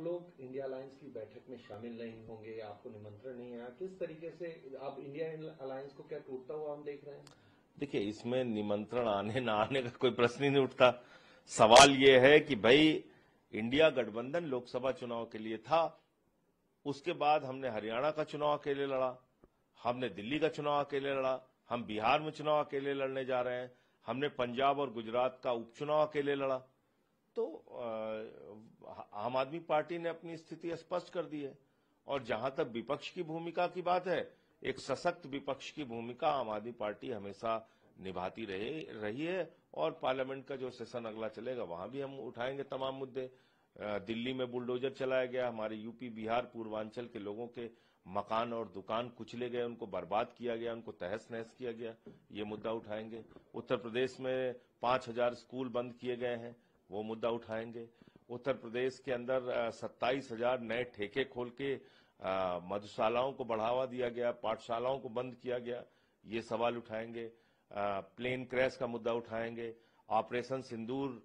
लोग India alliance की बैठक में शामिल नहीं होंगे, आपको निमंत्रण नहीं आया, किस तरीके से आप इंडिया अलायंस को क्या टूटता हुआ हम देख रहे हैं? देखिए, इसमें निमंत्रण आने ना आने का कोई प्रश्न ही नहीं उठता। सवाल ये है कि भाई इंडिया गठबंधन लोकसभा चुनाव के लिए था, उसके बाद हमने हरियाणा का चुनाव अकेले लड़ा, हमने दिल्ली का चुनाव अकेले लड़ा, हम बिहार में चुनाव अकेले लड़ने जा रहे हैं, हमने पंजाब और गुजरात का उपचुनाव अकेले लड़ा। तो आम आदमी पार्टी ने अपनी स्थिति स्पष्ट कर दी है। और जहां तक विपक्ष की भूमिका की बात है, एक सशक्त विपक्ष की भूमिका आम आदमी पार्टी हमेशा निभाती रही है। और पार्लियामेंट का जो सेशन अगला चलेगा वहां भी हम उठाएंगे तमाम मुद्दे। दिल्ली में बुलडोजर चलाया गया, हमारे यूपी बिहार पूर्वांचल के लोगों के मकान और दुकान कुचले गए, उनको बर्बाद किया गया, उनको तहस नहस किया गया, ये मुद्दा उठाएंगे। उत्तर प्रदेश में 5,000 स्कूल बंद किए गए हैं, वो मुद्दा उठाएंगे। उत्तर प्रदेश के अंदर 27,000 नए ठेके खोल के मधुशालाओं को बढ़ावा दिया गया, पाठशालाओं को बंद किया गया, ये सवाल उठाएंगे। प्लेन क्रैश का मुद्दा उठाएंगे। ऑपरेशन सिंदूर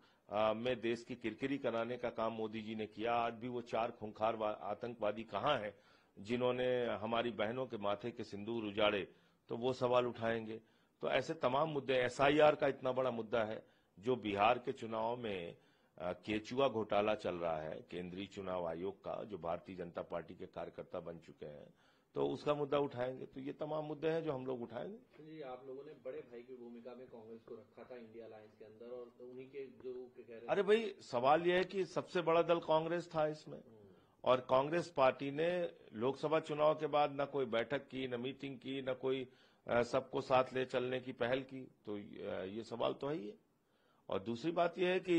में देश की किरकिरी कराने का काम मोदी जी ने किया। आज भी वो 4 खूंखार आतंकवादी कहाँ हैं जिन्होंने हमारी बहनों के माथे के सिंदूर उजाड़े, तो वो सवाल उठाएंगे। तो ऐसे तमाम मुद्दे, SIR का इतना बड़ा मुद्दा है, जो बिहार के चुनाव में केचुआ घोटाला चल रहा है, केंद्रीय चुनाव आयोग का, जो भारतीय जनता पार्टी के कार्यकर्ता बन चुके हैं, तो उसका मुद्दा उठाएंगे। तो ये तमाम मुद्दे हैं जो हम लोग उठाएंगे। जी, आप लोगों ने बड़े भाई की भूमिका में कांग्रेस को रखा था इंडिया अलायंस के अंदर, और उन्हीं के जो कह रहे। अरे भाई, सवाल यह है कि सबसे बड़ा दल कांग्रेस था इसमें, और कांग्रेस पार्टी ने लोकसभा चुनाव के बाद न कोई बैठक की, न मीटिंग की, न कोई सबको साथ ले चलने की पहल की। तो ये सवाल तो है ही है। और दूसरी बात यह है कि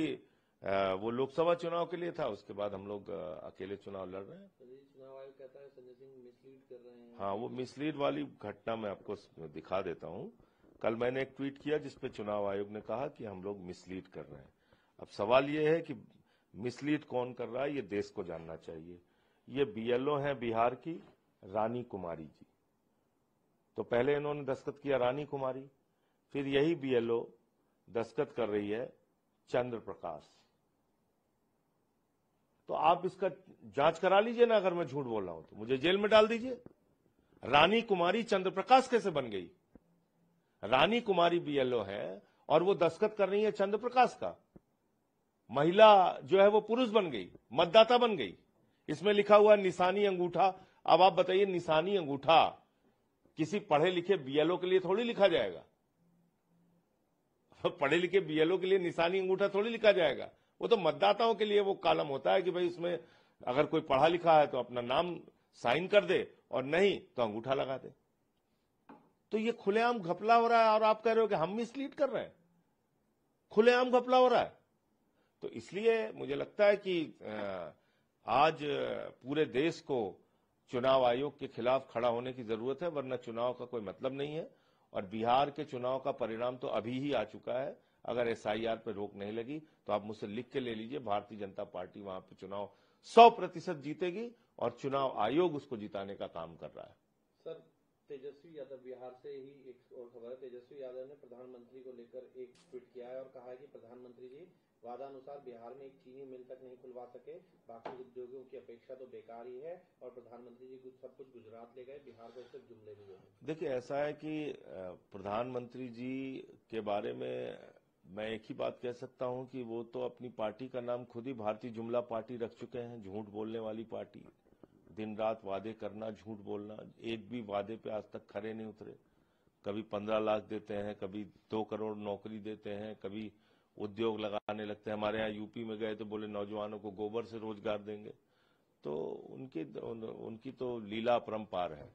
वो लोकसभा चुनाव के लिए था, उसके बाद हम लोग अकेले चुनाव लड़ रहे हैं। चुनाव आयोग कहता है संजय सिंह मिसलीड कर रहे हैं। हाँ, वो मिसलीड वाली घटना मैं आपको दिखा देता हूँ। कल मैंने एक ट्वीट किया जिसपे चुनाव आयोग ने कहा कि हम लोग मिसलीड कर रहे हैं। अब सवाल ये है कि मिसलीड कौन कर रहा है, ये देश को जानना चाहिए। ये BLO हैं बिहार की, रानी कुमारी जी। तो पहले इन्होंने दस्तखत किया रानी कुमारी, फिर यही BLO दस्तखत कर रही है चंद्र प्रकाश। तो आप इसका जांच करा लीजिए ना, अगर मैं झूठ बोल रहा हूं तो मुझे जेल में डाल दीजिए। रानी कुमारी चंद्र प्रकाश कैसे बन गई? रानी कुमारी BLO है और वो दस्तखत कर रही है चंद्र प्रकाश का। महिला जो है वो पुरुष बन गई, मतदाता बन गई। इसमें लिखा हुआ निशानी अंगूठा। अब आप बताइए, निशानी अंगूठा किसी पढ़े लिखे BLO के लिए थोड़ी लिखा जाएगा। पढ़े लिखे BLO के लिए निशानी अंगूठा थोड़ी लिखा जाएगा। वो तो मतदाताओं के लिए वो कॉलम होता है कि भाई उसमें अगर कोई पढ़ा लिखा है तो अपना नाम साइन कर दे, और नहीं तो अंगूठा लगा दे। तो ये खुलेआम घपला हो रहा है, और आप कह रहे हो कि हम मिसलीड कर रहे हैं। खुलेआम घपला हो रहा है। तो इसलिए मुझे लगता है कि आज पूरे देश को चुनाव आयोग के खिलाफ खड़ा होने की जरूरत है, वरना चुनाव का कोई मतलब नहीं है। और बिहार के चुनाव का परिणाम तो अभी ही आ चुका है। अगर SIR पर रोक नहीं लगी तो आप मुझसे लिख के ले लीजिए, भारतीय जनता पार्टी वहां पे चुनाव 100% जीतेगी, और चुनाव आयोग उसको जिताने का काम कर रहा है। सर, तेजस्वी यादव, बिहार से ही एक और खबर है, तेजस्वी यादव ने प्रधानमंत्री को लेकर एक ट्वीट किया है और कहा है कि प्रधानमंत्री जी वादानुसार बिहार में एक चीनी मिल तक नहीं खुलवा सके, बाकी उद्योगों की अपेक्षा तो बेकार ही है, और प्रधानमंत्री जी सब कुछ गुजरात ले गए, बिहार को सिर्फ जुमले भी हुए। देखिए, ऐसा है कि प्रधानमंत्री जी के बारे में मैं एक ही बात कह सकता हूं कि वो तो अपनी पार्टी का नाम खुद ही भारतीय जुमला पार्टी रख चुके हैं, झूठ बोलने वाली पार्टी। दिन रात वादे करना, झूठ बोलना, एक भी वादे पे आज तक खरे नहीं उतरे। कभी 15 लाख देते हैं, कभी 2 करोड़ नौकरी देते हैं, कभी उद्योग लगाने लगते हैं। हमारे यहाँ यूपी में गए तो बोले नौजवानों को गोबर से रोजगार देंगे। तो उनकी तो लीला अपरंपार है।